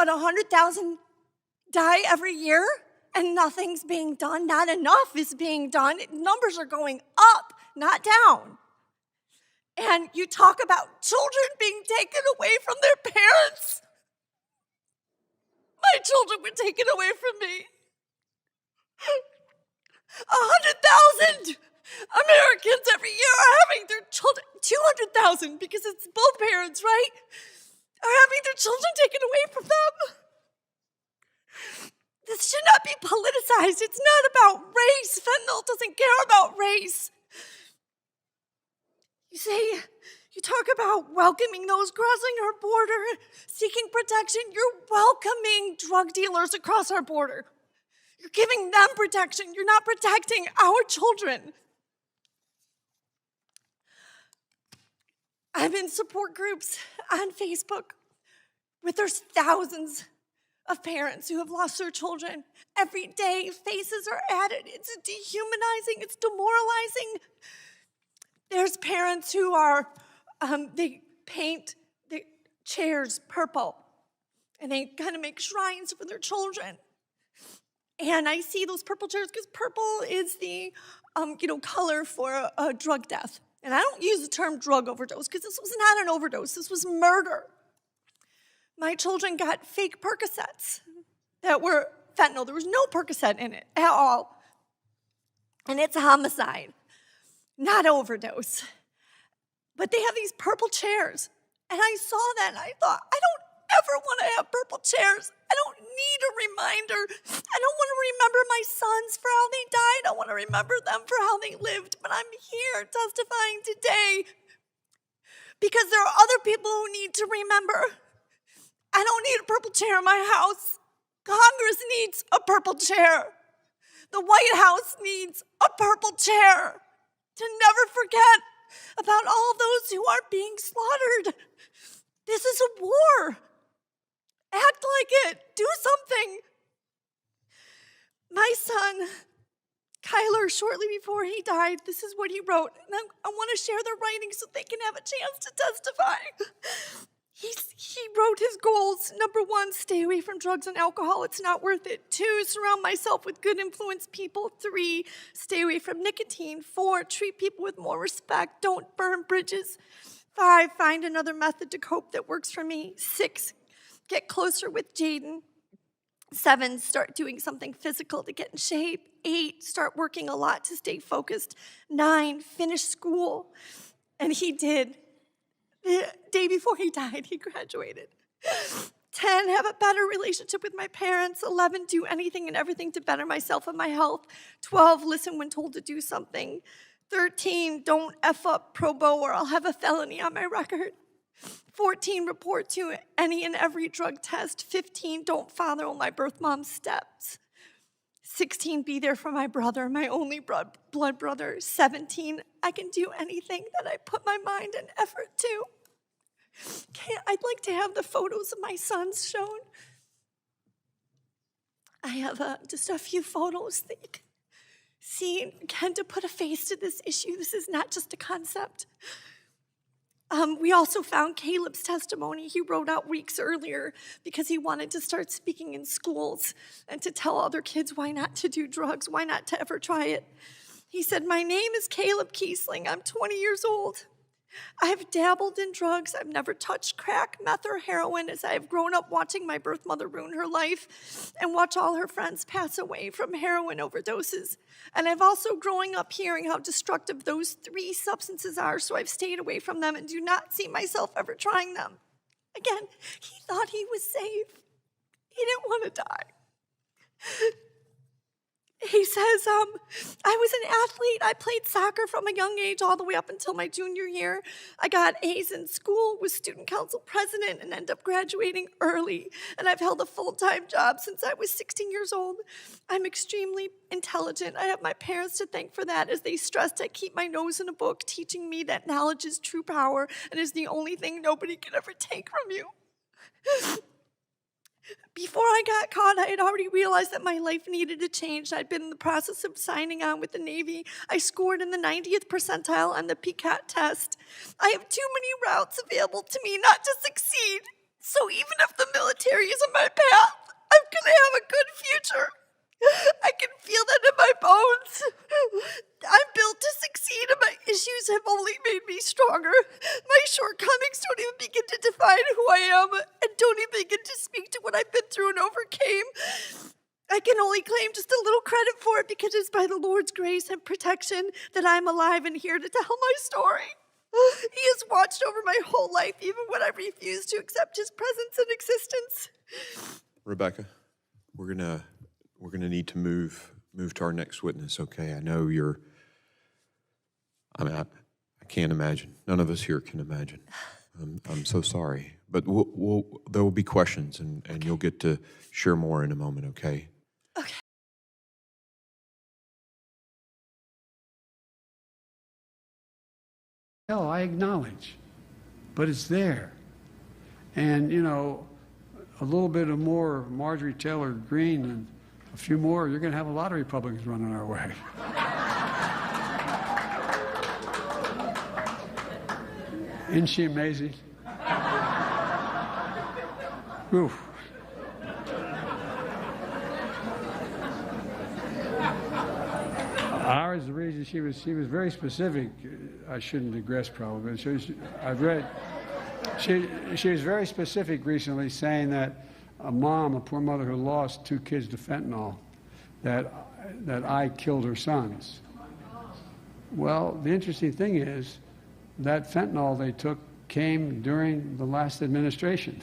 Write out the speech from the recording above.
about 100,000 die every year, and nothing's being done. Not enough is being done. Numbers are going up, not down. And you talk about children being taken away from their parents. My children were taken away from me. 100,000 Americans every year are having their children, 200,000 because it's both parents, right? Are having their children taken away from them. This should not be politicized. It's not about race. Fentanyl doesn't care about race. You talk about welcoming those crossing our border, seeking protection. You're welcoming drug dealers across our border. You're giving them protection. You're not protecting our children. I'm in support groups on Facebook where there's thousands of parents who have lost their children. Every day, faces are added. It's dehumanizing. It's demoralizing. There's parents who are, they paint the chairs purple, and they kind of make shrines for their children. And I see those purple chairs because purple is the, color for a drug death. And I don't use the term drug overdose because this was not an overdose. This was murder. My children got fake Percocets that were fentanyl. There was no Percocet in it at all. And it's a homicide, not overdose. But they have these purple chairs. And I saw that and I thought, I don't ever want to have purple chairs. I don't need a reminder. I don't want to remember my sons for how they died. I want to remember them for how they lived. But I'm here testifying today because there are other people who need to remember. I don't need a purple chair in my house. Congress needs a purple chair. The White House needs a purple chair to never forget about all those who are being slaughtered. This is a war. Act like it. Do something. My son, Kyler, shortly before he died, this is what he wrote. And I want to share their writing so they can have a chance to testify. He wrote his goals. Number 1, stay away from drugs and alcohol. It's not worth it. 2, surround myself with good influence people. 3, stay away from nicotine. 4, treat people with more respect. Don't burn bridges. 5, find another method to cope that works for me. 6, get closer with Jaden. 7, start doing something physical to get in shape. 8, start working a lot to stay focused. 9, finish school. And he did. The day before he died, he graduated. 10, have a better relationship with my parents. 11, do anything and everything to better myself and my health. 12, listen when told to do something. 13, don't F up Probo or I'll have a felony on my record. 14, report to any and every drug test. 15, don't follow my birth mom's steps. 16, be there for my brother, my only blood brother. 17, I can do anything that I put my mind and effort to. I'd like to have the photos of my sons shown. I have just a few photos that you can see, again, to put a face to this issue. This is not just a concept. We also found Caleb's testimony he wrote out weeks earlier because he wanted to start speaking in schools and to tell other kids why not to do drugs, why not to ever try it. He said, my name is Caleb Kiesling. I'm 20 years old. I have dabbled in drugs. I've never touched crack, meth, or heroin as I have grown up watching my birth mother ruin her life and watch all her friends pass away from heroin overdoses. And I've also growing up hearing how destructive those 3 substances are, so I've stayed away from them and do not see myself ever trying them. Again, he thought he was safe. He didn't want to die. He says, I was an athlete. I played soccer from a young age all the way up until my junior year. I got A's in school, was student council president, and ended up graduating early. And I've held a full-time job since I was 16 years old. I'm extremely intelligent. I have my parents to thank for that, as they stressed I keep my nose in a book, teaching me that knowledge is true power and is the only thing nobody can ever take from you. Before I got caught, I had already realized that my life needed to change. I'd been in the process of signing on with the Navy. I scored in the 90th percentile on the PCAT test. I have too many routes available to me not to succeed. So even if the military is in my path, I'm gonna have a good future. I can feel that in my bones. I'm built to succeed, and my issues have only made me stronger. My shortcomings don't even begin to define who I am, and don't even begin to speak to what I've been through and overcame. I can only claim just a little credit for it because it's by the Lord's grace and protection that I'm alive and here to tell my story. He has watched over my whole life, even when I refused to accept his presence and existence. Rebecca, we're gonna need to move to our next witness. Okay, I know you're. I can't imagine. None of us here can imagine. I'm so sorry, but there will be questions, and you'll get to share more in a moment. Okay. Okay. Hell, I acknowledge, but it's there. And, you know, a little bit of more Marjorie Taylor Greene and a few more, you're going to have a lot of Republicans running our way. Isn't she amazing? Oof. Ours, the reason she was very specific. I shouldn't digress probably. I've read. She was very specific recently, saying that a poor mother who lost 2 kids to fentanyl, that I killed her sons. Well, the interesting thing is that fentanyl they took came during the last administration.